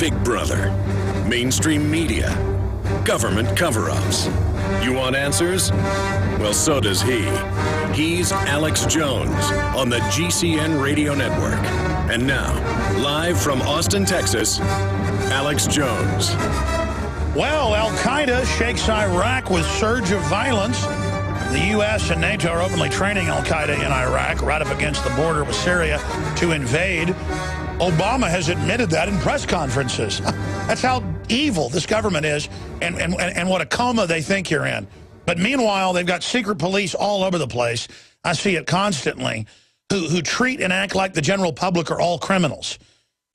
Big Brother, mainstream media, government cover-ups. You want answers? Well, so does he. He's Alex Jones on the GCN Radio Network. And now, live from Austin, Texas, Alex Jones. Well, Al-Qaeda shakes Iraq with surge of violence. The U.S. and NATO are openly training Al-Qaeda in Iraq, right up against the border with Syria, to invade. Obama has admitted that in press conferences. That's how evil this government is and what a coma they think you're in. But meanwhile, they've got secret police all over the place. I see it constantly, who treat and act like the general public are all criminals.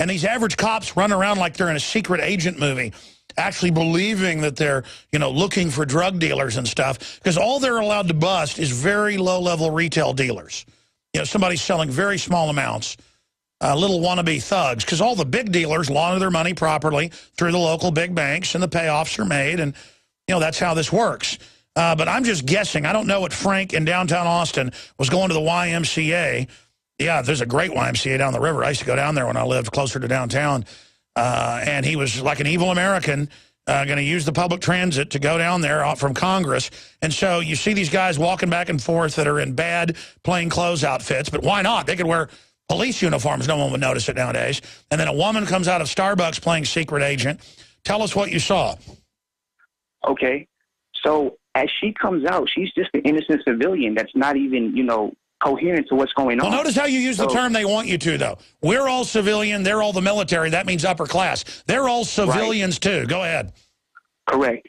And these average cops run around like they're in a secret agent movie, actually believing that they're, looking for drug dealers and stuff, because all they're allowed to bust is very low-level retail dealers. Somebody selling very small amounts, little wannabe thugs, because all the big dealers launder their money properly through the local big banks, and the payoffs are made, and, that's how this works. But I'm just guessing. I don't know what Frank in downtown Austin was going to the YMCA. Yeah, there's a great YMCA down the river. I used to go down there when I lived closer to downtown. And he was like an evil American going to use the public transit to go down there from Congress. And so you see these guys walking back and forth that are in bad plainclothes outfits. But why not? They could wear police uniforms. No one would notice it nowadays. And then a woman comes out of Starbucks playing secret agent. Tell us what you saw. Okay. So as she comes out, she's just an innocent civilian that's not even, coherent to what's going on. Well, notice how you use the term they want you to, though. We're all civilian. They're all the military. That means upper class. They're all civilians, too. Go ahead. Correct.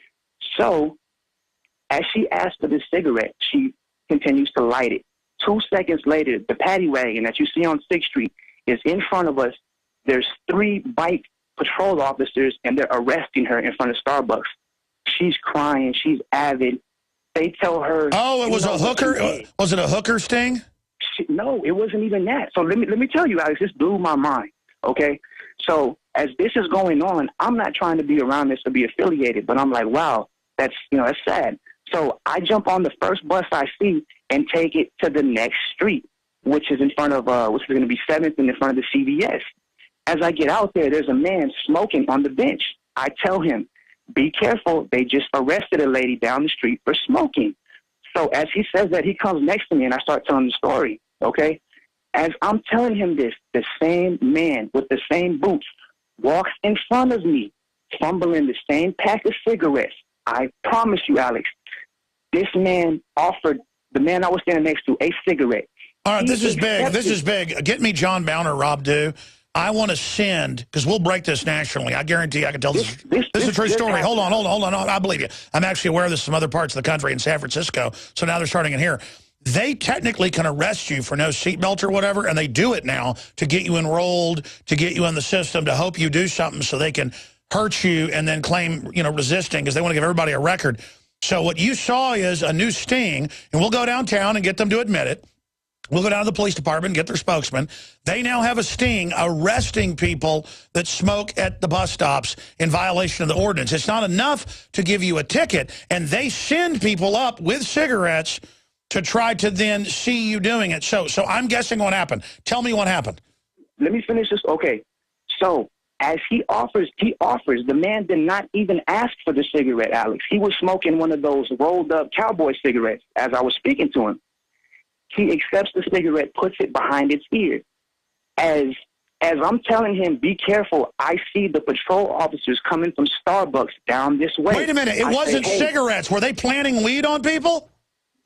So as she asks for the cigarette, she continues to light it. 2 seconds later, the paddy wagon that you see on 6th Street is in front of us. There's 3 bike patrol officers, and they're arresting her in front of Starbucks. She's crying. She's avid. They tell her... Oh, it was a hooker? Was it a hooker sting? No, it wasn't even that. So let me tell you, Alex, this blew my mind, okay? So as this is going on, I'm not trying to be around this or be affiliated, but I'm like, wow, that's sad. So I jump on the first bus I see and take it to the next street, which is in front of, which is going to be 7th and in front of the CVS. As I get out there, there's a man smoking on the bench. I tell him, be careful, they just arrested a lady down the street for smoking. So as he says that, he comes next to me and I start telling the story, okay? As I'm telling him this, the same man with the same boots walks in front of me, fumbling the same pack of cigarettes. I promise you, Alex, this man offered the man I was standing next to a cigarette. All right, this is big. This is big. Get me John Bowner, Rob Dew. I want to send, because we'll break this nationally. I guarantee I can tell this is a true story. Hold on. I believe you. I'm actually aware of this in some other parts of the country in San Francisco, so now they're starting it here. They technically can arrest you for no seatbelt or whatever, and they do it now to get you enrolled, to get you in the system, to hope you do something so they can hurt you and then claim, resisting, because they want to give everybody a record. So what you saw is a new sting, and we'll go downtown and get them to admit it. We'll go down to the police department and get their spokesman. They now have a sting arresting people that smoke at the bus stops in violation of the ordinance. It's not enough to give you a ticket, and they send people up with cigarettes to try to then see you doing it. So I'm guessing what happened. Tell me what happened. Let me finish this. Okay. So as he offers, the man did not even ask for the cigarette, Alex. He was smoking one of those rolled up cowboy cigarettes as I was speaking to him. He accepts the cigarette, puts it behind its ear. As I'm telling him, be careful, I see the patrol officers coming from Starbucks down this way. Wait a minute. It wasn't cigarettes. Were they planting weed on people?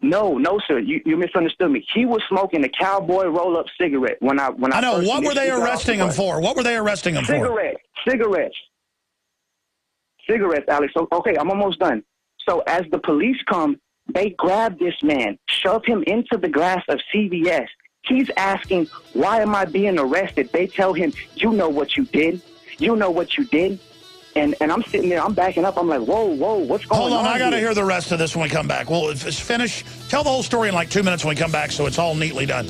No, sir. You misunderstood me. He was smoking a cowboy roll-up cigarette. When I know. What were they arresting him for? What were they arresting him for? Cigarettes, Alex. Okay, I'm almost done. So as the police come, they grab this man, shove him into the glass of CVS. He's asking, why am I being arrested? They tell him, you know what you did. You know what you did. And I'm sitting there, I'm backing up. I'm like, whoa, what's going on? Hold on, I got to here? hear the rest of this when we come back. Well, if it's finished, tell the whole story in like 2 minutes when we come back so it's all neatly done.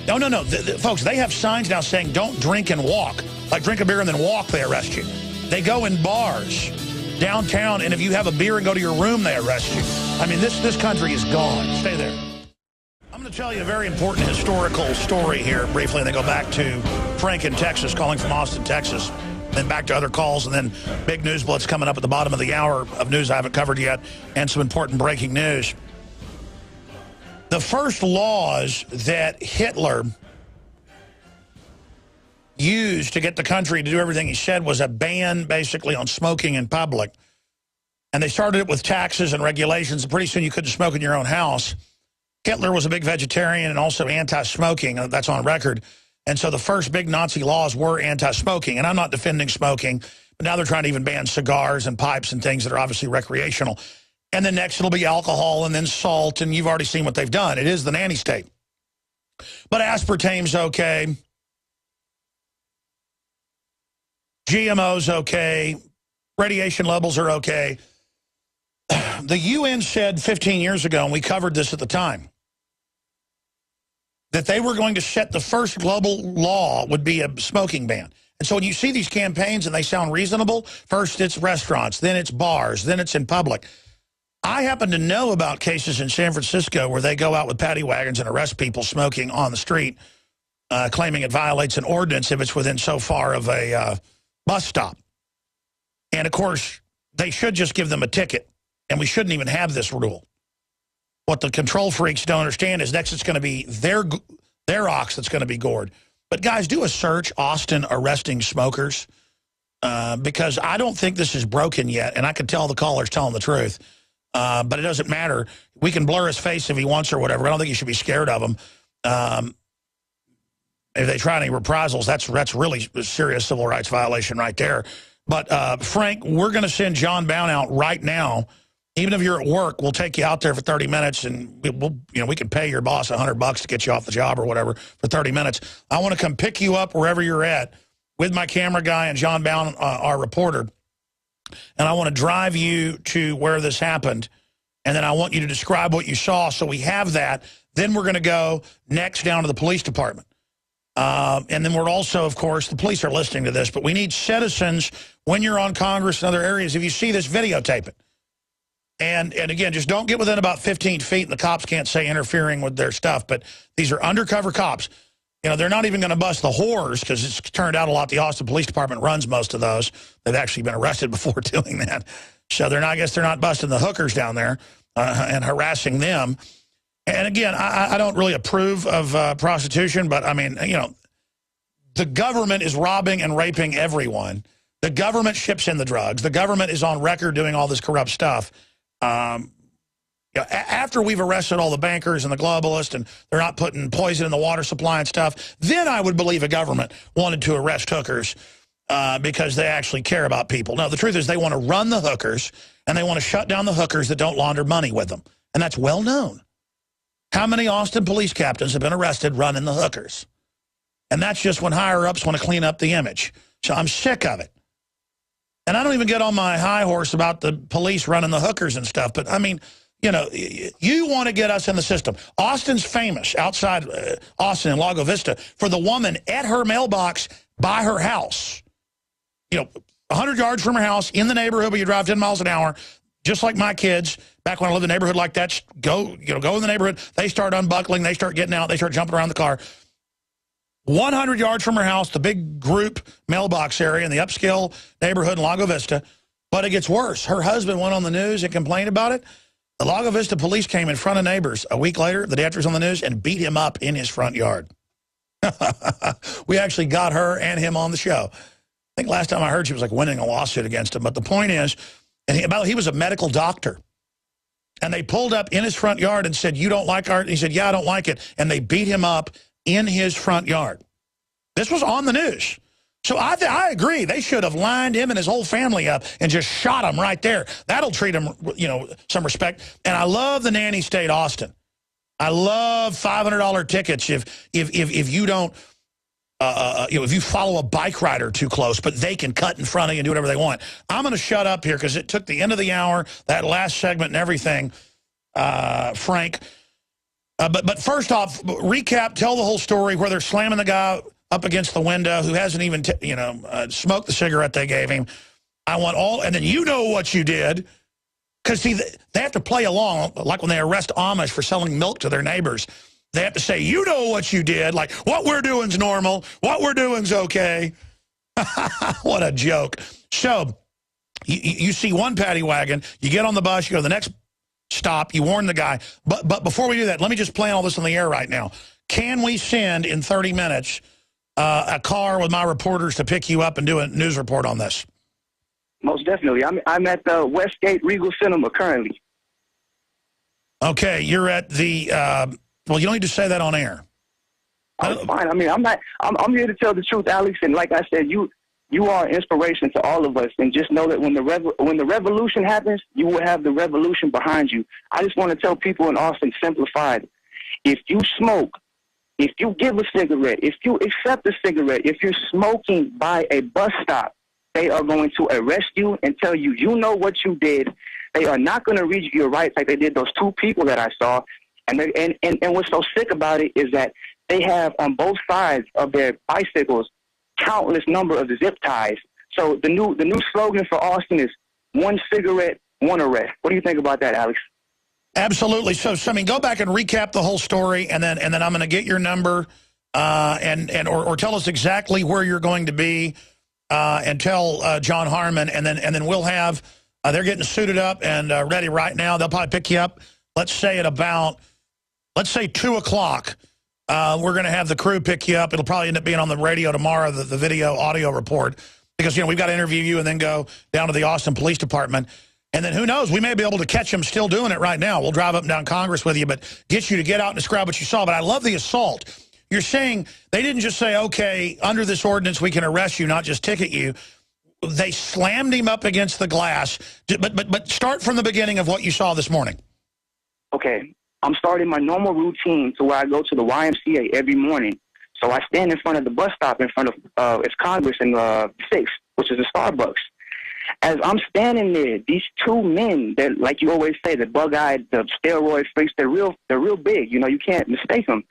No. Folks, they have signs now saying don't drink and walk. Like drink a beer and then walk, they arrest you. They go in bars downtown, and if you have a beer and go to your room, they arrest you. I mean, this country is gone. Stay there. I'm going to tell you a very important historical story here briefly, and then go back to Frank in Texas, calling from Austin, Texas. Then back to other calls, and then big news blitz coming up at the bottom of the hour of news I haven't covered yet, and some important breaking news. The first laws that Hitler used to get the country to do everything he said was a ban, basically, on smoking in public. And they started it with taxes and regulations, and pretty soon you couldn't smoke in your own house. Hitler was a big vegetarian and also anti-smoking. That's on record. And so the first big Nazi laws were anti-smoking. And I'm not defending smoking, but now they're trying to even ban cigars and pipes and things that are obviously recreational. And then next it'll be alcohol and then salt, and you've already seen what they've done. It is the nanny state. But aspartame's okay. GMO's okay. Radiation levels are okay. The UN said 15 years ago, and we covered this at the time, that they were going to set the first global law would be a smoking ban. And so when you see these campaigns and they sound reasonable, first it's restaurants, then it's bars, then it's in public. I happen to know about cases in San Francisco where they go out with paddy wagons and arrest people smoking on the street, claiming it violates an ordinance if it's within so far of a bus stop. And, of course, they should just give them a ticket, and we shouldn't even have this rule. What the control freaks don't understand is next it's going to be their ox that's going to be gored. But, guys, do a search, Austin arresting smokers, because I don't think this is broken yet, and I can tell the caller's telling the truth. But it doesn't matter. We can blur his face if he wants or whatever. I don't think you should be scared of him. If they try any reprisals, that's really a serious civil rights violation right there. But, Frank, we're going to send John Bound out right now. Even if you're at work, we'll take you out there for 30 minutes, and we can pay your boss $100 to get you off the job or whatever for 30 minutes. I want to come pick you up wherever you're at with my camera guy and John Bound, our reporter, and I want to drive you to where this happened, and then I want you to describe what you saw so we have that. Then we're going to go next down to the police department. And then we're also, of course, the police are listening to this, but we need citizens, when you're on Congress and other areas, if you see this, videotape it. And again, just don't get within about 15 feet, and the cops can't say interfering with their stuff, but these are undercover cops. You know, they're not even going to bust the whores, because it's turned out a lot the Austin Police Department runs most of those. They've actually been arrested before doing that. So I guess they're not busting the hookers down there and harassing them. And again, I don't really approve of prostitution, but I mean, you know, the government is robbing and raping everyone. The government ships in the drugs. The government is on record doing all this corrupt stuff. You know, after we've arrested all the bankers and the globalists and they're not putting poison in the water supply and stuff, then I would believe a government wanted to arrest hookers because they actually care about people. No, the truth is they want to run the hookers, and they want to shut down the hookers that don't launder money with them. And that's well known. How many Austin police captains have been arrested running the hookers? And that's just when higher-ups want to clean up the image. So I'm sick of it. And I don't even get on my high horse about the police running the hookers and stuff. But, I mean, you know, you want to get us in the system. Austin's famous, outside Austin in Lago Vista, for the woman at her mailbox by her house. You know, 100 yards from her house, in the neighborhood where you drive 10 miles an hour, just like my kids. Back when I lived in a neighborhood like that, go in the neighborhood. They start unbuckling. They start getting out. They start jumping around the car. 100 yards from her house, the big group mailbox area in the upscale neighborhood in Lago Vista. But it gets worse. Her husband went on the news and complained about it. The Lago Vista police came in front of neighbors a week later, the day after he was on the news, and beat him up in his front yard. We actually got her and him on the show. I think last time I heard she was like winning a lawsuit against him. But the point is, and he was a medical doctor. And they pulled up in his front yard and said, "You don't like art?" And he said, "Yeah, I don't like it." And they beat him up in his front yard. This was on the news. So I agree. They should have lined him and his whole family up and just shot him right there. That'll treat him, you know, some respect. And I love the nanny state, Austin. I love $500 tickets if you don't, you know, if you follow a bike rider too close, but they can cut in front of you and do whatever they want. I'm going to shut up here because it took the end of the hour, that last segment and everything, Frank. But first off, recap, tell the whole story where they're slamming the guy up against the window who hasn't even, smoked the cigarette they gave him. I want all, and then you know what you did. Because, see, they have to play along, like when they arrest Amish for selling milk to their neighbors. They have to say, you know what you did. Like, what we're doing's normal. What we're doing's okay. What a joke. So you see one paddy wagon, you get on the bus, you go to the next stop, you warn the guy. But before we do that, let me just plan all this on the air right now. Can we send in 30 minutes a car with my reporters to pick you up and do a news report on this? Most definitely. I'm at the Westgate Regal Cinema currently. Okay, you're at the, well, you don't need to say that on air. That's fine. I mean, I'm here to tell the truth, Alex, and like I said, you are an inspiration to all of us, and just know that when the revolution happens, you will have the revolution behind you. I just want to tell people in Austin, simplified, if you smoke, if you give a cigarette, if you accept a cigarette, if you're smoking by a bus stop, they are going to arrest you and tell you, you know what you did. They are not going to read you your rights like they did those two people that I saw. And what's so sick about it is that they have on both sides of their bicycles countless number of zip ties. So the new slogan for Austin is one cigarette, one arrest. What do you think about that, Alex? Absolutely. So I mean, go back and recap the whole story, and then I'm going to get your number, or tell us exactly where you're going to be, and tell John Harmon, and then we'll have. They're getting suited up and ready right now. They'll probably pick you up. Let's say at about, 2 o'clock. We're going to have the crew pick you up. It'll probably end up being on the radio tomorrow, the video audio report, because, you know, we've got to interview you and then go down to the Austin Police Department. And then who knows, we may be able to catch them still doing it right now. We'll drive up and down Congress with you, but get you to get out and describe what you saw. But I love the assault. You're saying they didn't just say, okay, under this ordinance, we can arrest you, not just ticket you. They slammed him up against the glass. But start from the beginning of what you saw this morning. Okay. I'm starting my normal routine to where I go to the YMCA every morning. So I stand in front of the bus stop in front of it's Congress and 6th, which is the Starbucks. As I'm standing there, these two men, that, like you always say, the bug-eyed, the steroid freaks, they're real big. You know, you can't mistake them.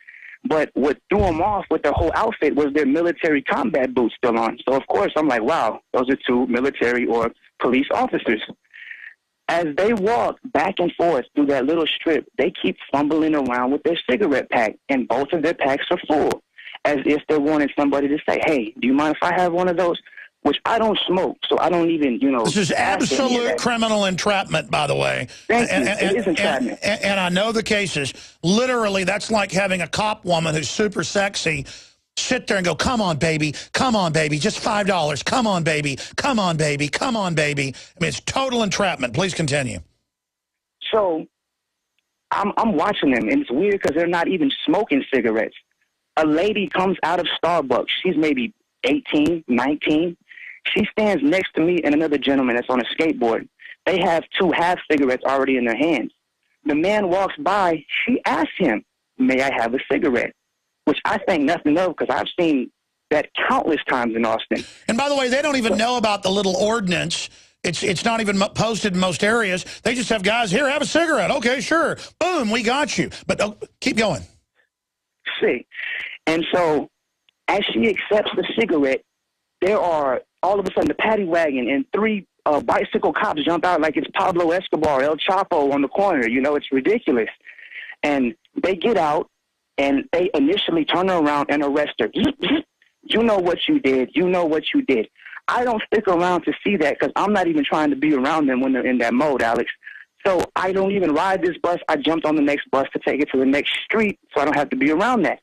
But what threw them off with their whole outfit was their military combat boots still on. So, of course, I'm like, wow, those are two military or police officers. As they walk back and forth through that little strip, they keep fumbling around with their cigarette pack, and both of their packs are full, as if they're wanting somebody to say, hey, do you mind if I have one of those? Which I don't smoke, so I don't even, you know. This is absolute criminal entrapment, by the way. Thank you. It is entrapment. And I know the cases. Literally, that's like having a cop woman who's super sexy sit there and go, come on, baby, just $5. Come on, baby, come on, baby, come on, baby. I mean, it's total entrapment. Please continue. So I'm watching them, and it's weird because they're not even smoking cigarettes. A lady comes out of Starbucks. She's maybe 18, 19. She stands next to me and another gentleman that's on a skateboard. They have two half cigarettes already in their hands. The man walks by. She asks him, may I have a cigarette? Which I think nothing of, because I've seen that countless times in Austin. And by the way, they don't even know about the little ordinance. It's not even posted in most areas. They just have guys, here, have a cigarette. Okay, sure. Boom, we got you. But keep going. See. And so as she accepts the cigarette, there are all of a sudden the paddy wagon and three bicycle cops jump out like it's Pablo Escobar, El Chapo on the corner. You know, it's ridiculous. And they get out, and they initially turn her around and arrest her. You know what you did. You know what you did. I don't stick around to see that because I'm not even trying to be around them when they're in that mode, Alex. So I don't even ride this bus. I jumped on the next bus to take it to the next street so I don't have to be around that.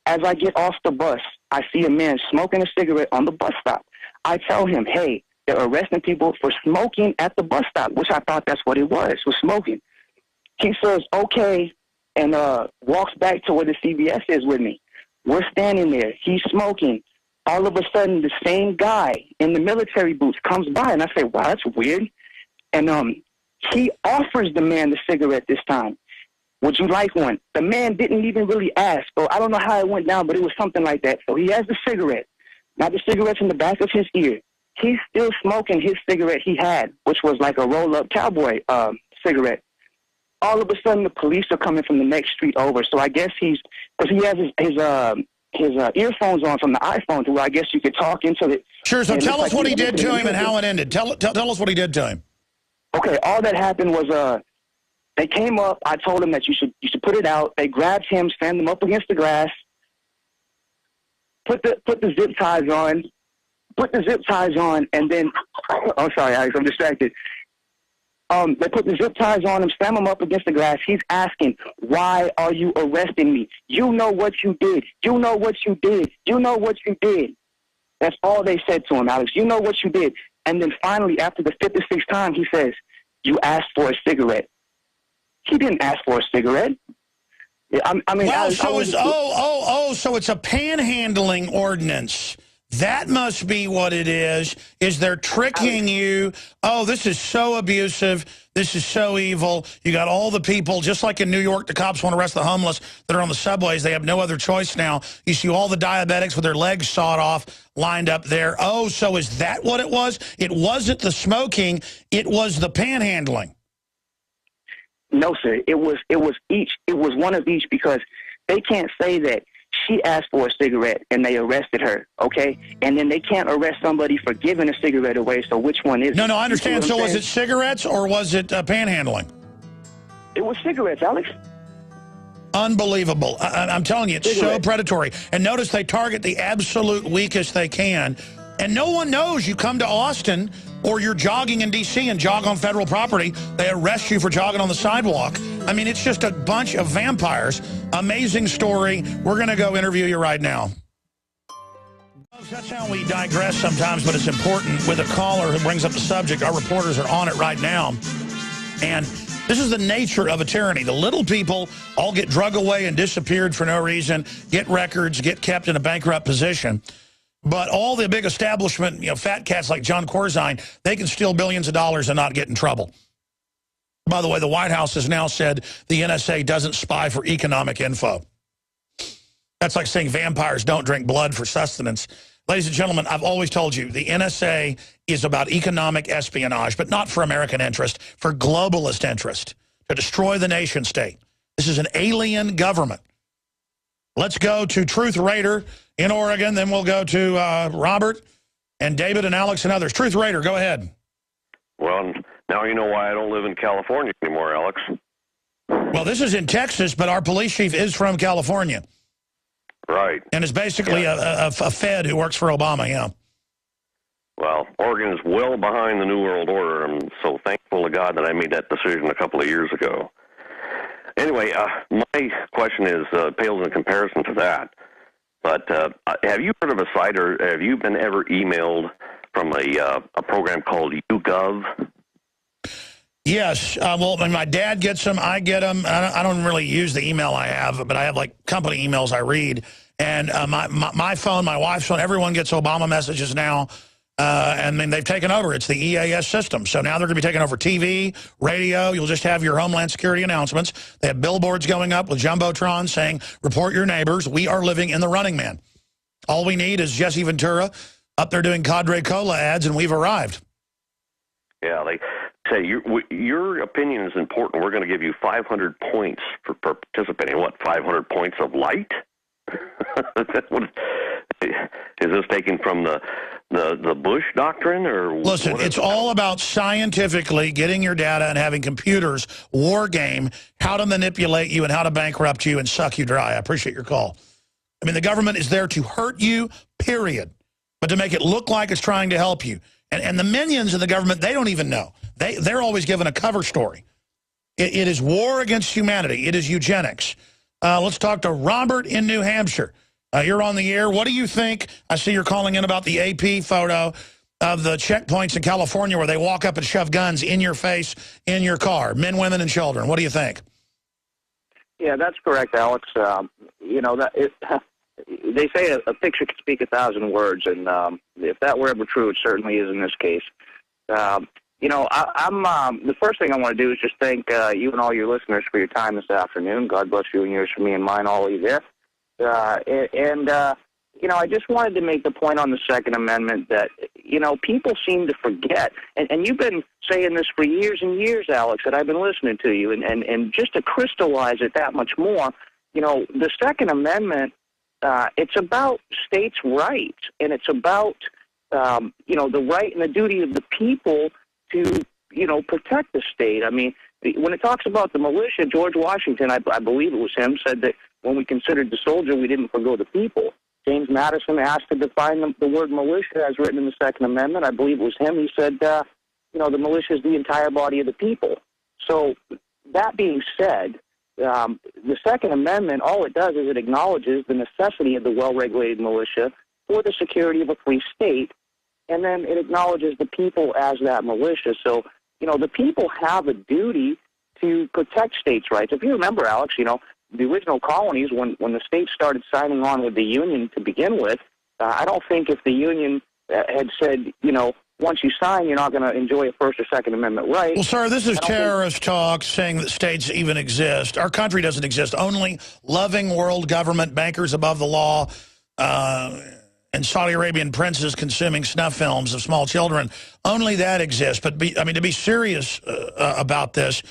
As I get off the bus, I see a man smoking a cigarette on the bus stop. I tell him, hey, they're arresting people for smoking at the bus stop, which I thought that's what it was smoking. He says, okay, and walks back to where the CVS is with me. We're standing there. He's smoking. All of a sudden, the same guy in the military boots comes by, and I say, wow, that's weird. And he offers the man the cigarette this time. Would you like one? The man didn't even really ask. So I don't know how it went down, but it was something like that. So he has the cigarette. Now the cigarette's in the back of his ear. He's still smoking his cigarette he had, which was like a roll-up cowboy cigarette. All of a sudden, the police are coming from the next street over. So I guess because he has his earphones on from the iPhone, to where I guess you could talk into it. Sure. So tell us what he did to him and how it ended. Tell us what he did to him. Okay. All that happened was they came up. I told him that you should put it out. They grabbed him, stand him up against the glass, put the zip ties on, put the zip ties on, and then, oh, sorry, Alex, I'm distracted. They put the zip ties on him, slam him up against the glass. He's asking, why are you arresting me? You know what you did. You know what you did. You know what you did. That's all they said to him, Alex. You know what you did. And then finally, after the 56th time, he says, you asked for a cigarette. He didn't ask for a cigarette. I mean, well, so it's a panhandling ordinance. That must be what it is they're tricking you. Oh, this is so abusive. This is so evil. You got all the people, just like in New York, the cops want to arrest the homeless that are on the subways. They have no other choice now. You see all the diabetics with their legs sawed off lined up there. Oh, so is that what it was? It wasn't the smoking. It was the panhandling. No, sir. It was each. It was one of each, because they can't say that she asked for a cigarette and they arrested her, okay? And then they can't arrest somebody for giving a cigarette away, so which one is it? No, I understand. So was it cigarettes or was it panhandling? It was cigarettes, Alex. Unbelievable. I'm telling you, it's so predatory. And notice they target the absolute weakest they can. And no one knows you come to Austin or you're jogging in D.C. and jog on federal property. They arrest you for jogging on the sidewalk. I mean, it's just a bunch of vampires. Amazing story. We're going to go interview you right now. That's how we digress sometimes, but it's important with a caller who brings up the subject. Our reporters are on it right now. And this is the nature of a tyranny. The little people all get drug away and disappeared for no reason, get records, get kept in a bankrupt position. But all the big establishment, fat cats like John Corzine, they can steal billions of dollars and not get in trouble. By the way, the White House has now said the NSA doesn't spy for economic info. That's like saying vampires don't drink blood for sustenance. Ladies and gentlemen, I've always told you the NSA is about economic espionage, but not for American interest, for globalist interest, to destroy the nation state. This is an alien government. Let's go to Truth Raider in Oregon, then we'll go to Robert and David and Alex and others. Truth Raider, go ahead. Well, now you know why I don't live in California anymore, Alex. Well, this is in Texas, but our police chief is from California. Right. And is basically a Fed who works for Obama, yeah. Well, Oregon is well behind the New World Order. I'm so thankful to God that I made that decision a couple of years ago. Anyway, my question is pales in comparison to that. But have you heard of a site, or have you been ever emailed from a program called YouGov? Yes. Well, when my dad gets them, I get them. I don't really use the email I have, but I have like company emails I read. And my phone, my wife's phone, everyone gets Obama messages now. And then they've taken over. It's the EAS system. So now they're going to be taking over TV, radio. You'll just have your Homeland Security announcements. They have billboards going up with Jumbotron saying, report your neighbors. We are living in the Running Man. All we need is Jesse Ventura up there doing Cadre Cola ads, and we've arrived. Yeah, they say your opinion is important. We're going to give you 500 points for participating. What, 500 points of light? Is this taken from the Bush doctrine, or listen? It's all about scientifically getting your data and having computers war game how to manipulate you and how to bankrupt you and suck you dry. I appreciate your call. I mean, the government is there to hurt you, period, but to make it look like it's trying to help you. And the minions of the government, they don't even know. They're always given a cover story. It is war against humanity. It is eugenics. Let's talk to Robert in New Hampshire. You're on the air. What do you think? I see you're calling in about the AP photo of the checkpoints in California where they walk up and shove guns in your face, in your car, men, women, and children. What do you think? Yeah, that's correct, Alex. They say a picture can speak 1,000 words, and if that were ever true, it certainly is in this case. I'm the first thing I want to do is just thank you and all your listeners for your time this afternoon. God bless you and yours for me and mine, all of you there. I just wanted to make the point on the Second Amendment that, people seem to forget, and you've been saying this for years and years, Alex, that I've been listening to you, and just to crystallize it that much more, the Second Amendment, it's about states' rights, and it's about, the right and the duty of the people to, protect the state. I mean, when it talks about the militia, George Washington, I believe it was him, said that when we considered the soldier, we didn't forgo the people. James Madison asked to define the word militia as written in the Second Amendment. I believe it was him. He said, the militia is the entire body of the people. So that being said, the Second Amendment, all it does is it acknowledges the necessity of the well-regulated militia for the security of a free state, and then it acknowledges the people as that militia. So, the people have a duty to protect states' rights. If you remember, Alex, the original colonies, when the states started signing on with the Union to begin with, I don't think if the Union had said, once you sign, you're not going to enjoy a First or Second Amendment right. Well, sir, this is terrorist talk saying that states even exist. Our country doesn't exist. Only loving world government, bankers above the law, and Saudi Arabian princes consuming snuff films of small children. Only that exists. But, to be serious about this,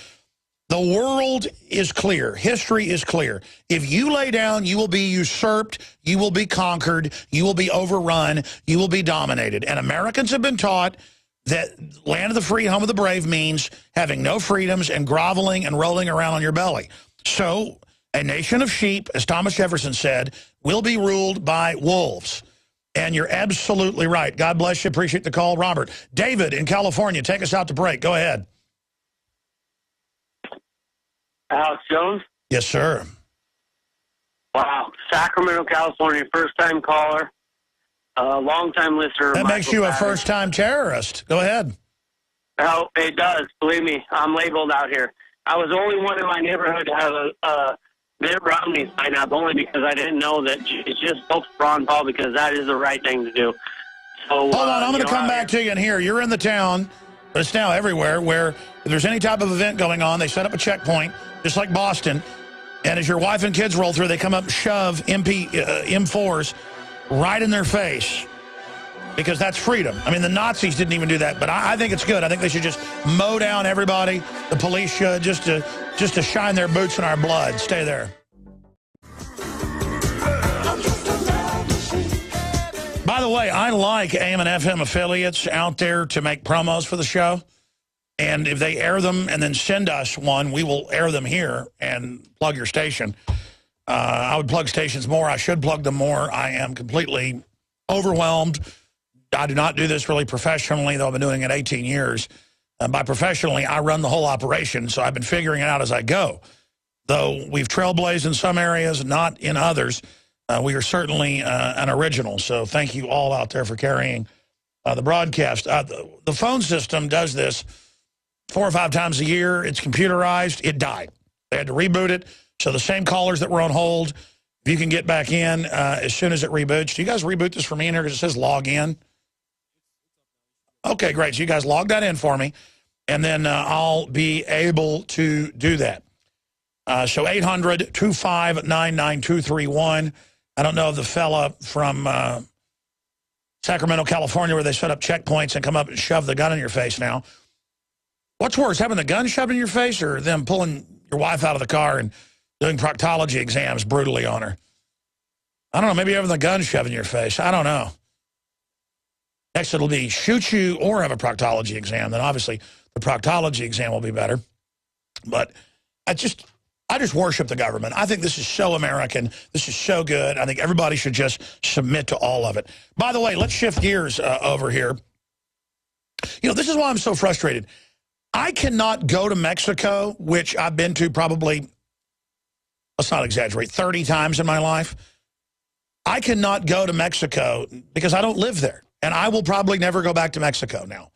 the world is clear. History is clear. If you lay down, you will be usurped. You will be conquered. You will be overrun. You will be dominated. And Americans have been taught that land of the free, home of the brave means having no freedoms and groveling and rolling around on your belly. So a nation of sheep, as Thomas Jefferson said, will be ruled by wolves. And you're absolutely right. God bless you. Appreciate the call, Robert. David in California, take us out to break. Go ahead. Alex Jones? Yes, sir. Wow. Sacramento, California, first-time caller, long-time listener. That makes you a first-time terrorist. Go ahead. Oh, it does. Believe me, I'm labeled out here. I was the only one in my neighborhood to have a Mitt Romney sign up, only because I didn't know that it's just folks for Ron Paul, because that is the right thing to do. So, hold on, I'm going to come back to you in here. You're in the town, but it's now everywhere, where if there's any type of event going on, they set up a checkpoint, just like Boston, and as your wife and kids roll through, they come up and shove M4s right in their face, because that's freedom. I mean, the Nazis didn't even do that, but I think it's good. I think they should just mow down everybody. The police should, just to shine their boots in our blood. Stay there. By the way, I like AM and FM affiliates out there to make promos for the show. And if they air them and then send us one, we will air them here and plug your station. I would plug stations more. I should plug them more. I am completely overwhelmed. I do not do this really professionally, though I've been doing it 18 years. By professionally, I run the whole operation, so I've been figuring it out as I go. Though we've trailblazed in some areas, not in others, we are certainly an original. So thank you all out there for carrying the broadcast. The phone system does this 4 or 5 times a year. It's computerized. It died. They had to reboot it. So the same callers that were on hold, if you can get back in as soon as it reboots. Do you guys reboot this for me in here because it says log in? Okay, great. So you guys log that in for me, and then I'll be able to do that. So 800-259-9231. I don't know if the fella from Sacramento, California, where they set up checkpoints and come up and shove the gun in your face now. What's worse, having the gun shoved in your face or them pulling your wife out of the car and doing proctology exams brutally on her? I don't know, maybe having the gun shoved in your face. I don't know. Next it'll be shoot you or have a proctology exam. Then obviously the proctology exam will be better. But I just worship the government. I think this is so American. This is so good. I think everybody should just submit to all of it. By the way, let's shift gears over here. This is why I'm so frustrated. I cannot go to Mexico, which I've been to probably, let's not exaggerate, 30 times in my life. I cannot go to Mexico because I don't live there. And I will probably never go back to Mexico now.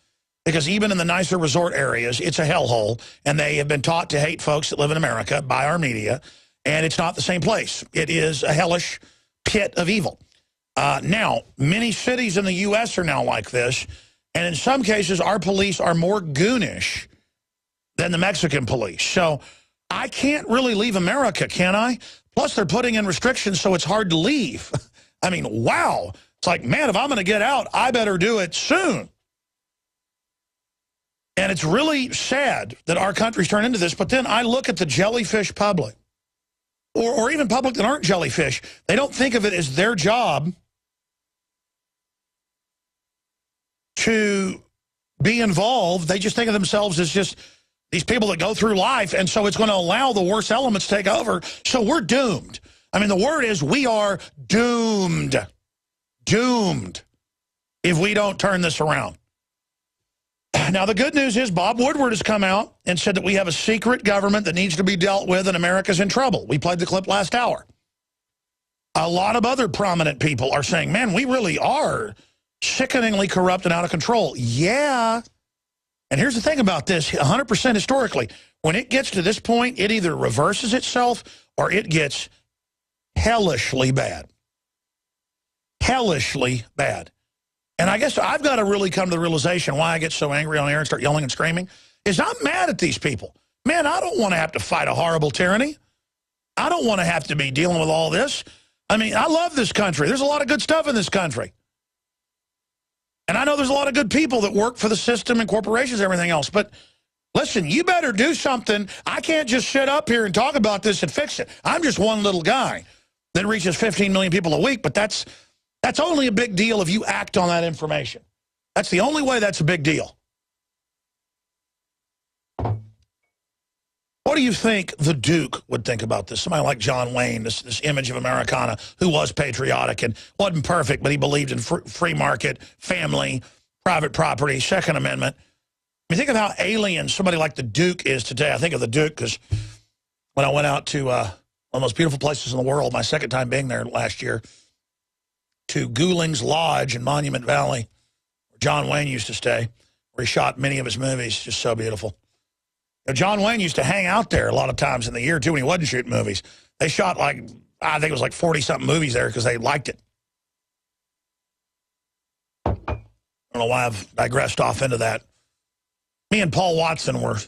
Because even in the nicer resort areas, it's a hellhole. And they have been taught to hate folks that live in America by our media. And it's not the same place. It is a hellish pit of evil. Now, many cities in the U.S. are now like this. And in some cases, our police are more goonish than the Mexican police. So I can't really leave America, can I? Plus, they're putting in restrictions so it's hard to leave. I mean, wow. It's like, man, if I'm going to get out, I better do it soon. And it's really sad that our country's turned into this. But then I look at the jellyfish public, or even public that aren't jellyfish. They don't think of it as their job to be involved. They just think of themselves as just these people that go through life, and so it's going to allow the worst elements to take over. So we're doomed. I mean, the word is we are doomed. Doomed if we don't turn this around. Now, the good news is Bob Woodward has come out and said that we have a secret government that needs to be dealt with and America's in trouble. We played the clip last hour. A lot of other prominent people are saying, man, we really are sickeningly corrupt and out of control. Yeah. And here's the thing about this, 100% historically, when it gets to this point, it either reverses itself or it gets hellishly bad. Hellishly bad. And I guess I've got to really come to the realization why I get so angry on air and start yelling and screaming is I'm mad at these people. Man, I don't want to have to fight a horrible tyranny. I don't want to have to be dealing with all this. I mean, I love this country. There's a lot of good stuff in this country. And I know there's a lot of good people that work for the system and corporations and everything else. But listen, you better do something. I can't just sit up here and talk about this and fix it. I'm just one little guy that reaches 15 million people a week, but that's only a big deal if you act on that information. That's the only way that's a big deal. What do you think the Duke would think about this? Somebody like John Wayne, this image of Americana, who was patriotic and wasn't perfect, but he believed in free market, family, private property, Second Amendment. I mean, think of how alien somebody like the Duke is today. I think of the Duke because when I went out to one of the most beautiful places in the world, my second time being there last year, to Gouling's Lodge in Monument Valley, where John Wayne used to stay, where he shot many of his movies. Just so beautiful. You know, John Wayne used to hang out there a lot of times in the year, too, when he wasn't shooting movies. They shot, like, I think it was like 40-something movies there because they liked it. I don't know why I've digressed off into that. Me and Paul Watson were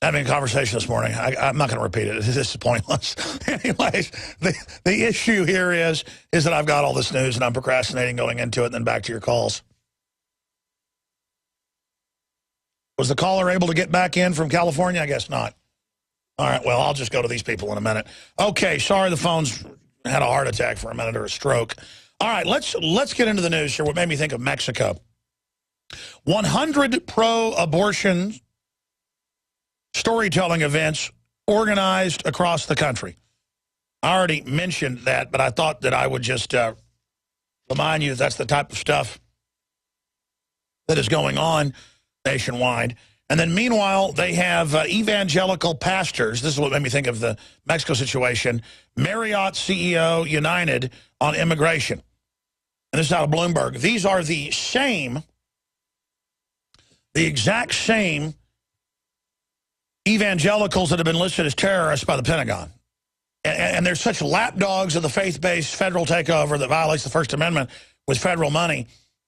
having a conversation this morning. I'm not going to repeat it. This is pointless. Anyways, the issue here is that I've got all this news and I'm procrastinating going into it and then back to your calls. Was the caller able to get back in from California? I guess not. All right, well, I'll just go to these people in a minute. Okay, sorry the phone's had a heart attack for a minute or a stroke. All right, let's get into the news here. What made me think of Mexico. 100 pro-abortion storytelling events organized across the country. I already mentioned that, but I thought that I would just remind you that's the type of stuff that is going on nationwide. And then meanwhile, they have evangelical pastors. This is what made me think of the Mexico situation. Marriott CEO united on immigration. And this is out of Bloomberg. These are the exact same evangelicals that have been listed as terrorists by the Pentagon. And they're such lapdogs of the faith-based federal takeover that violates the First Amendment with federal money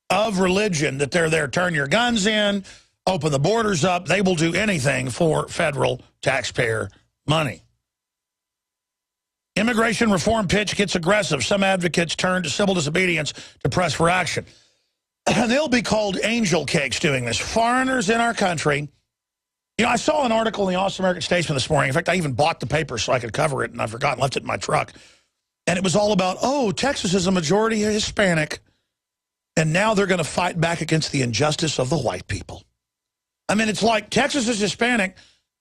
of religion that they're there. Turn your guns in. Open the borders up. They will do anything for federal taxpayer money. Immigration reform pitch gets aggressive. Some advocates turn to civil disobedience to press for action. And they'll be called angel cakes doing this. Foreigners in our country. You know, I saw an article in the Awesome American Statesman this morning. In fact, I even bought the paper so I could cover it, and I forgot and left it in my truck. And it was all about, oh, Texas is a majority Hispanic, and now they're going to fight back against the injustice of the white people. I mean, it's like Texas is Hispanic.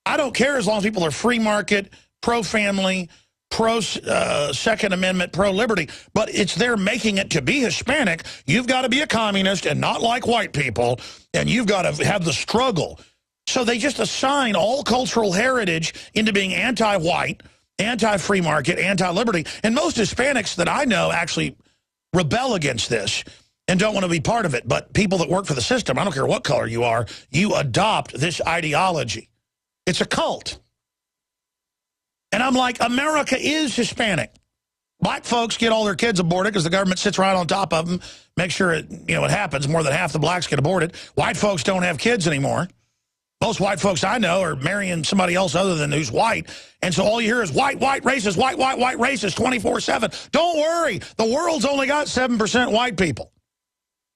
I don't care as long as people are free market, pro-family, pro-Second Amendment, pro-liberty. But it's they're making it to be Hispanic. You've got to be a communist and not like white people, and you've got to have the struggle. So they just assign all cultural heritage into being anti-white, anti-free market, anti-liberty. And most Hispanics that I know actually rebel against this and don't want to be part of it. But people that work for the system, I don't care what color you are, you adopt this ideology. It's a cult. And I'm like, America is Hispanic. Black folks get all their kids aborted because the government sits right on top of them, make sure it happens. More than half the blacks get aborted. White folks don't have kids anymore. Most white folks I know are marrying somebody else other than who's white. And so all you hear is white, racist, white, racist 24/7. Don't worry. The world's only got 7% white people.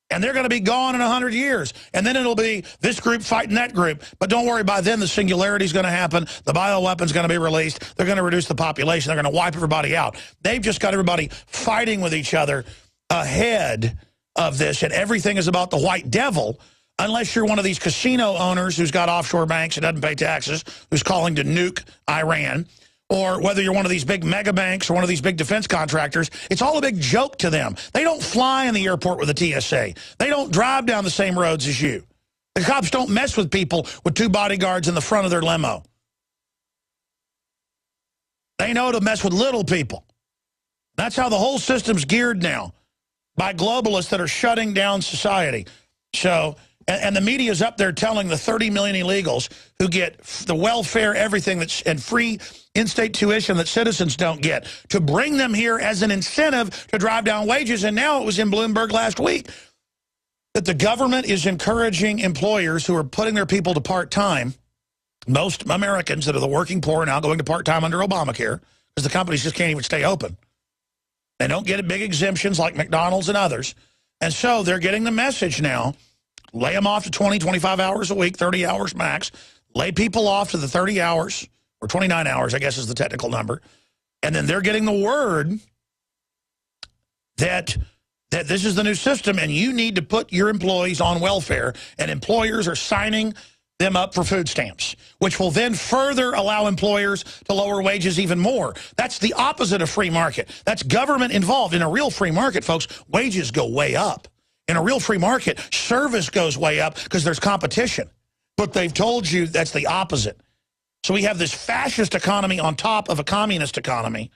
And they're going to be gone in 100 years. And then it'll be this group fighting that group. But don't worry, by then the singularity is going to happen. The bioweapon's going to be released. They're going to reduce the population. They're going to wipe everybody out. They've just got everybody fighting with each other ahead of this. And everything is about the white devil. unless you're one of these casino owners who's got offshore banks and doesn't pay taxes, who's calling to nuke Iran, or whether you're one of these big mega banks or one of these big defense contractors, it's all a big joke to them. They don't fly in the airport with the TSA. They don't drive down the same roads as you. The cops don't mess with people with 2 bodyguards in the front of their limo. They know to mess with little people. That's how the whole system's geared now, by globalists that are shutting down society. So, and the media's up there telling the 30 million illegals who get the welfare, everything that's, and free in-state tuition that citizens don't get, to bring them here as an incentive to drive down wages. And now it was in Bloomberg last week that the government is encouraging employers who are putting their people to part-time. Most Americans that are the working poor are now going to part-time under Obamacare because the companies just can't even stay open. They don't get big exemptions like McDonald's and others. And so they're getting the message now. Lay them off to 20, 25 hours a week, 30 hours max. Lay people off to the 30 hours, or 29 hours, I guess is the technical number. And then they're getting the word that this is the new system and you need to put your employees on welfare, and employers are signing them up for food stamps, which will then further allow employers to lower wages even more. That's the opposite of free market. That's government involved. In a real free market, folks, wages go way up. In a real free market, service goes way up because there's competition. But they've told you that's the opposite. So we have this fascist economy on top of a communist economy.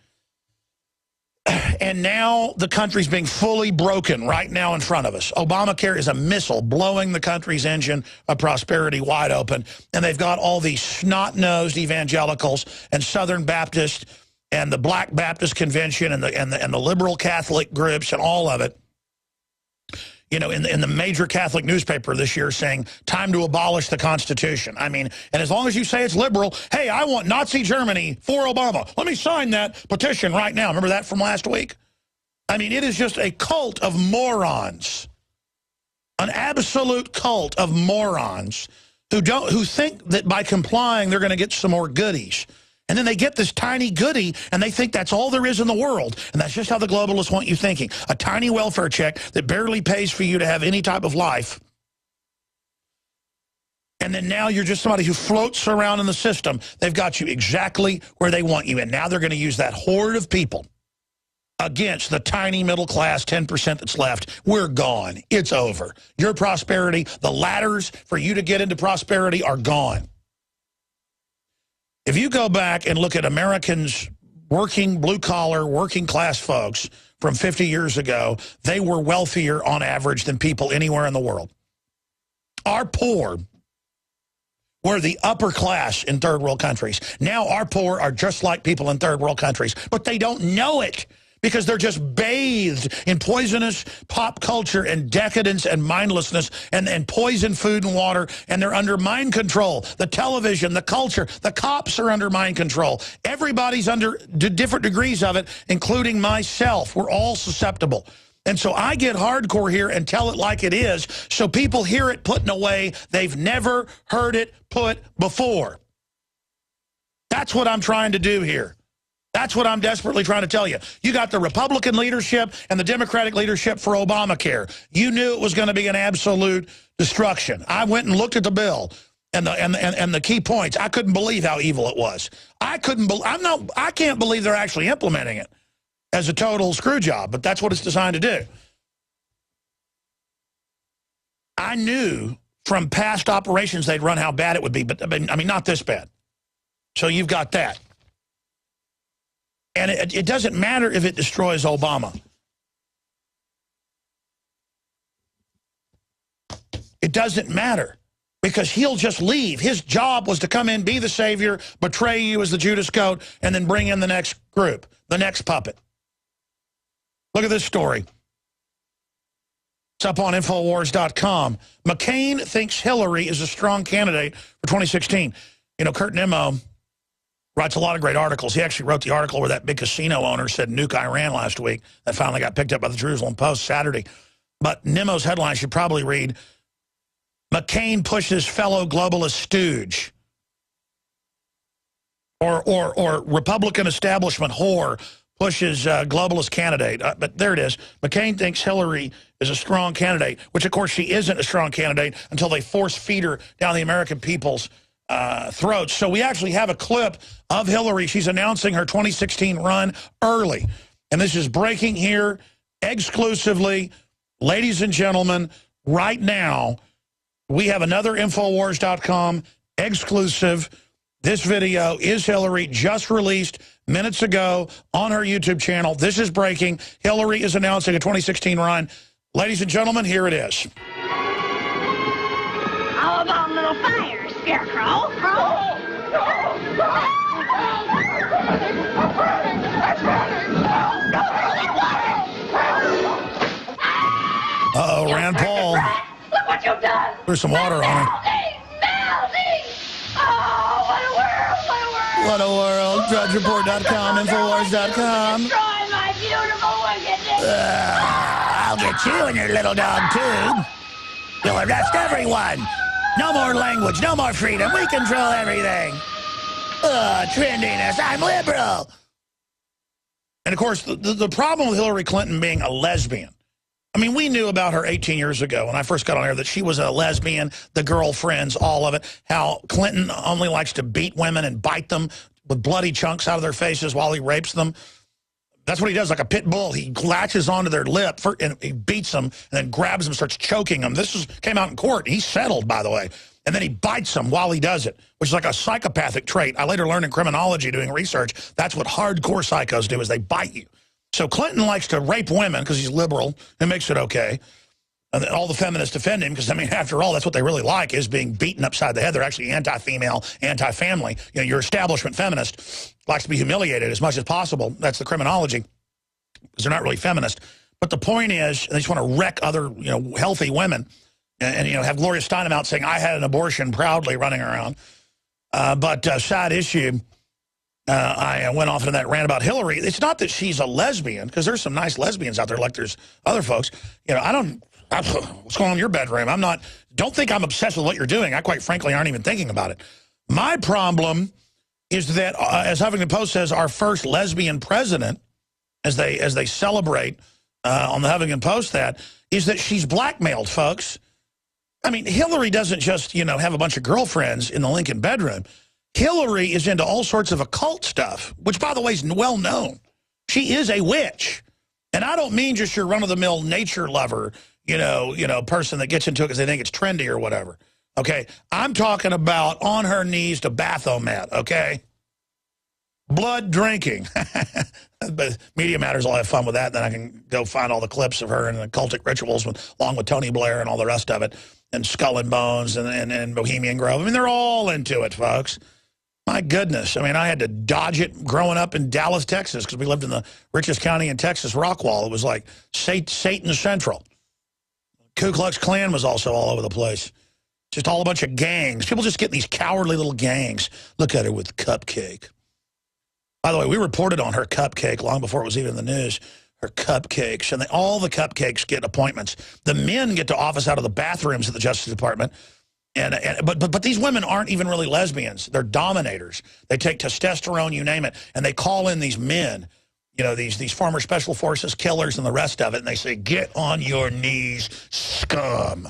And now the country's being fully broken right now in front of us. Obamacare is a missile blowing the country's engine of prosperity wide open. And they've got all these snot-nosed evangelicals and Southern Baptists and the Black Baptist Convention and the liberal Catholic groups and all of it, you know, in the major Catholic newspaper this year saying, time to abolish the Constitution. I mean, and as long as you say it's liberal, hey, I want Nazi Germany for Obama. Let me sign that petition right now. Remember that from last week? I mean, it is just a cult of morons. An absolute cult of morons who think that by complying they're going to get some more goodies. And then they get this tiny goodie, and they think that's all there is in the world. And that's just how the globalists want you thinking. A tiny welfare check that barely pays for you to have any type of life. And then now you're just somebody who floats around in the system. They've got you exactly where they want you. And now they're going to use that horde of people against the tiny middle class 10% that's left. We're gone. It's over. Your prosperity, the ladders for you to get into prosperity are gone. If you go back and look at Americans, working, blue-collar, working-class folks from 50 years ago, they were wealthier on average than people anywhere in the world. Our poor were the upper class in third world countries. Now our poor are just like people in third world countries, but they don't know it because they're just bathed in poisonous pop culture and decadence and mindlessness and poison food and water, and they're under mind control. The television, the culture, the cops are under mind control. Everybody's under different degrees of it, including myself. We're all susceptible. And so I get hardcore here and tell it like it is so people hear it put in a way they've never heard it put before. That's what I'm trying to do here. That's what I'm desperately trying to tell you. You got the Republican leadership and the Democratic leadership for Obamacare. You knew it was going to be an absolute destruction. I went and looked at the bill and the key points. I couldn't believe how evil it was. I can't believe they're actually implementing it as a total screw job, but that's what it's designed to do. I knew from past operations they'd run how bad it would be, but I mean, not this bad. So you've got that. And it doesn't matter if it destroys Obama. It doesn't matter because he'll just leave. His job was to come in, be the savior, betray you as the Judas goat, and then bring in the next group, the next puppet. Look at this story. It's up on Infowars.com. McCain thinks Hillary is a strong candidate for 2016. You know, Kurt Nimmo writes a lot of great articles. He actually wrote the article where that big casino owner said nuke Iran last week. That finally got picked up by the Jerusalem Post Saturday. But Nimmo's headline should probably read, McCain pushes fellow globalist stooge. Or Republican establishment whore pushes globalist candidate. But there it is. McCain thinks Hillary is a strong candidate, which, of course, she isn't a strong candidate until they force feed her down the American people's throats. So we actually have a clip of Hillary. She's announcing her 2016 run early. And this is breaking here exclusively. Ladies and gentlemen, right now, we have another Infowars.com exclusive. This video is Hillary, just released minutes ago on her YouTube channel. This is breaking. Hillary is announcing a 2016 run. Ladies and gentlemen, here it is. How about a little fire, Scarecrow? Uh-oh, Rand Paul. Look what you've done. There's some water on her. Melting! Oh, what a world, what a world. What a world. DrudgeReport.com, Infowars.com. Destroy my beautiful wickedness. I'll get you and your little dog, too. You'll arrest everyone. No more language, no more freedom. We control everything. Trendiness. I'm liberal. And, of course, the problem with Hillary Clinton being a lesbian, I mean, we knew about her 18 years ago when I first got on air that she was a lesbian, the girlfriends, all of it, how Clinton only likes to beat women and bite them with bloody chunks out of their faces while he rapes them. That's what he does, like a pit bull. He latches onto their lip and he beats them and then grabs them and starts choking them. This came out in court. He settled, by the way. And then he bites them while he does it, which is like a psychopathic trait. I later learned in criminology doing research, that's what hardcore psychos do, is they bite you. So Clinton likes to rape women because he's liberal and makes it okay. And all the feminists defend him because, I mean, after all, that's what they really like, is being beaten upside the head. They're actually anti-female, anti-family. You know, your establishment feminist likes to be humiliated as much as possible. That's the criminology, because they're not really feminist. But the point is, they just want to wreck other, healthy women and have Gloria Steinem out saying, I had an abortion proudly running around. But side issue, I went off into that rant about Hillary. It's not that she's a lesbian, because there's some nice lesbians out there, like there's other folks. What's going on in your bedroom? Don't think I'm obsessed with what you're doing. I quite frankly aren't even thinking about it. My problem is that, as Huffington Post says, our first lesbian president, as they celebrate on the Huffington Post, that is that she's blackmailed, folks. I mean, Hillary doesn't just, have a bunch of girlfriends in the Lincoln bedroom. Hillary is into all sorts of occult stuff, which, by the way, is well known. She is a witch. And I don't mean just your run-of-the-mill nature lover, person that gets into it because they think it's trendy or whatever. Okay? I'm talking about on her knees to Baphomet, okay? Blood drinking. But Media Matters will have fun with that. Then I can go find all the clips of her and the cultic rituals along with Tony Blair and all the rest of it, and Skull and Bones and Bohemian Grove. I mean, they're all into it, folks. My goodness. I mean, I had to dodge it growing up in Dallas, Texas, because we lived in the richest county in Texas, Rockwall. It was like Satan Central. Ku Klux Klan was also all over the place. Just all a bunch of gangs. People just get these cowardly little gangs. Look at her with Cupcake. By the way, we reported on her Cupcake long before it was even in the news. Her cupcakes. And all the cupcakes get appointments. The men get to office out of the bathrooms at the Justice Department. But these women aren't even really lesbians. They're dominators. They take testosterone, you name it, and they call in these men, these former special forces killers and the rest of it, and they say, get on your knees, scum.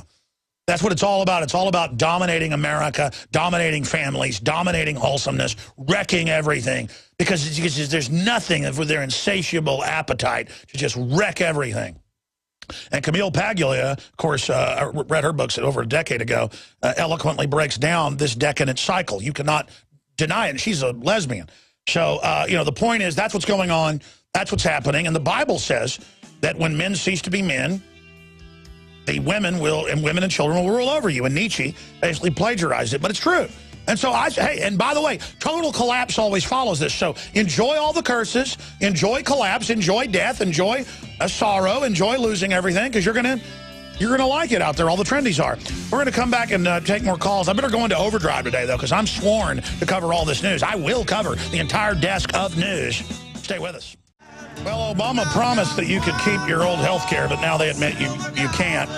That's what it's all about. It's all about dominating America, dominating families, dominating wholesomeness, wrecking everything, because there's nothing with their insatiable appetite to just wreck everything. And Camille Paglia, of course, I read her books over a decade ago, eloquently breaks down this decadent cycle. You cannot deny it. And she's a lesbian. So, the point is, that's what's going on. That's what's happening. And the Bible says that when men cease to be men, the women and children will rule over you. And Nietzsche basically plagiarized it, but it's true. And so and by the way, total collapse always follows this. So enjoy all the curses, enjoy collapse, enjoy death, enjoy sorrow, enjoy losing everything, because you're gonna like it out there. All the trendies are. We're gonna come back and take more calls. I better go into overdrive today though, because I'm sworn to cover all this news. I will cover the entire desk of news. Stay with us. Well, Obama promised that you could keep your old health care, but now they admit you can't.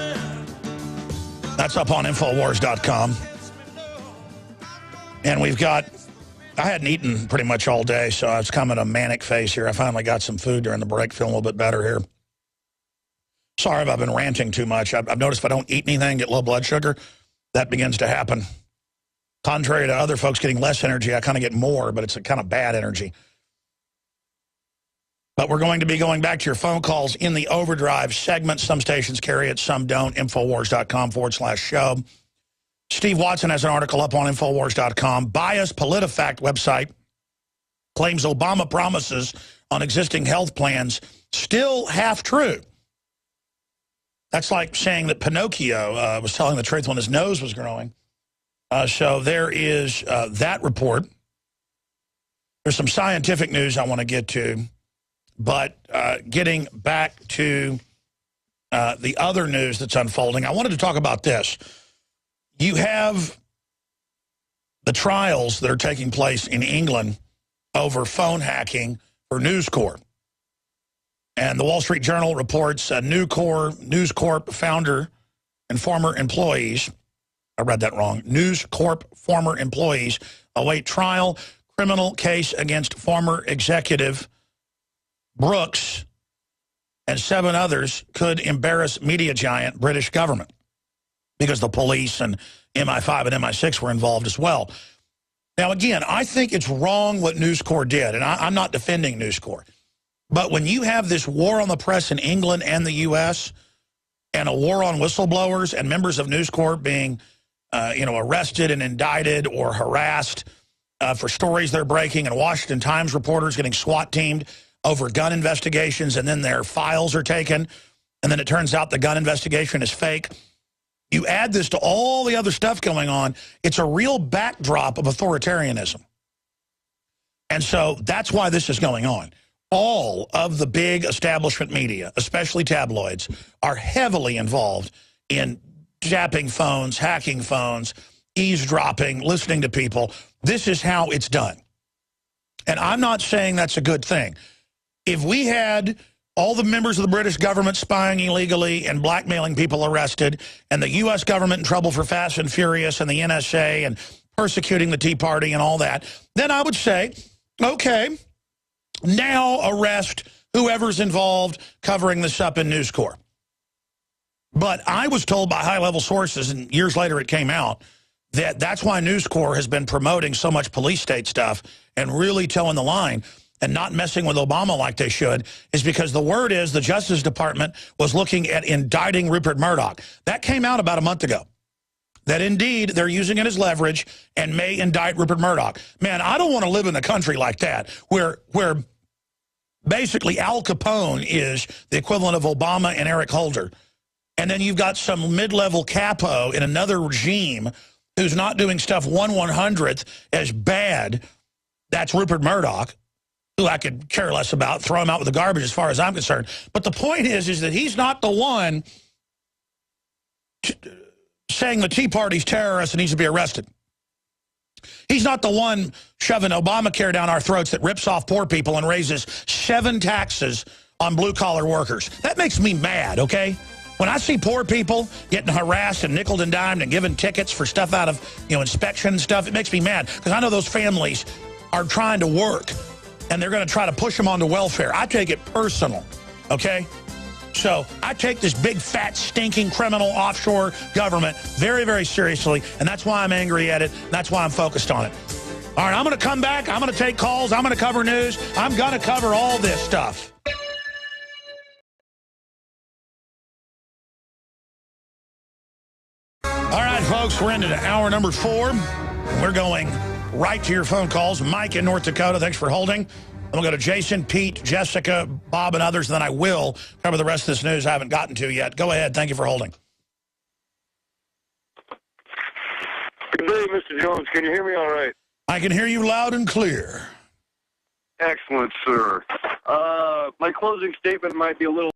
That's up on Infowars.com. And we've got I hadn't eaten pretty much all day, so I was kind of in a manic phase here. I finally got some food during the break, feeling a little bit better here. Sorry if I've been ranting too much. I've noticed if I don't eat anything, get low blood sugar, that begins to happen. Contrary to other folks getting less energy, I kind of get more, but it's a kind of bad energy. But we're going to be going back to your phone calls in the overdrive segment. Some stations carry it, some don't. Infowars.com/show. Steve Watson has an article up on Infowars.com. Biased PolitiFact website claims Obama promises on existing health plans still half true. That's like saying that Pinocchio was telling the truth when his nose was growing. So there is that report. There's some scientific news I want to get to. But getting back to the other news that's unfolding, I wanted to talk about this. You have the trials that are taking place in England over phone hacking for News Corp. And the Wall Street Journal reports News Corp founder and former employees, I read that wrong, News Corp former employees await trial, criminal case against former executive Brooks and 7 others could embarrass media giant British government because the police and MI5 and MI6 were involved as well. Now, again, I think it's wrong what News Corp did, and I'm not defending News Corp. But when you have this war on the press in England and the U.S. and a war on whistleblowers and members of News Corp being arrested and indicted or harassed for stories they're breaking, and Washington Times reporters getting SWAT teamed over gun investigations, and then their files are taken, and then it turns out the gun investigation is fake. You add this to all the other stuff going on, it's a real backdrop of authoritarianism. And so that's why this is going on. All of the big establishment media, especially tabloids, are heavily involved in japping phones, hacking phones, eavesdropping, listening to people. This is how it's done. And I'm not saying that's a good thing. If we had all the members of the British government spying illegally and blackmailing people arrested, and the U.S. government in trouble for Fast and Furious and the NSA and persecuting the Tea Party and all that, then I would say, okay, now arrest whoever's involved covering this up in News Corp. But I was told by high-level sources, and years later it came out, that that's why News Corp has been promoting so much police state stuff and really towing the line and not messing with Obama like they should, is because the word is the Justice Department was looking at indicting Rupert Murdoch. That came out about a month ago. That indeed they're using it as leverage and may indict Rupert Murdoch. Man, I don't want to live in a country like that where basically Al Capone is the equivalent of Obama and Eric Holder. And then you've got some mid-level capo in another regime who's not doing stuff 1/100th as bad. That's Rupert Murdoch, who I could care less about, throw him out with the garbage as far as I'm concerned. But the point is that he's not the one saying the Tea Party's terrorist and needs to be arrested. He's not the one shoving Obamacare down our throats that rips off poor people and raises 7 taxes on blue-collar workers. That makes me mad, okay? When I see poor people getting harassed and nickeled and dimed and given tickets for stuff out of, inspection and stuff, it makes me mad because I know those families are trying to work and they're going to try to push them onto welfare. I take it personal, okay? So I take this big, fat, stinking criminal offshore government very, very seriously, and that's why I'm angry at it. That's why I'm focused on it. All right, I'm going to come back. I'm going to take calls. I'm going to cover news. I'm going to cover all this stuff. All right, folks, we're into hour number 4. We're going right to your phone calls. Mike in North Dakota, thanks for holding. I'm going to go to Jason, Pete, Jessica, Bob, and others, and then I will cover the rest of this news I haven't gotten to yet. Go ahead. Thank you for holding. Good day, Mr. Jones. Can you hear me all right? I can hear you loud and clear. Excellent, sir. My closing statement might be a little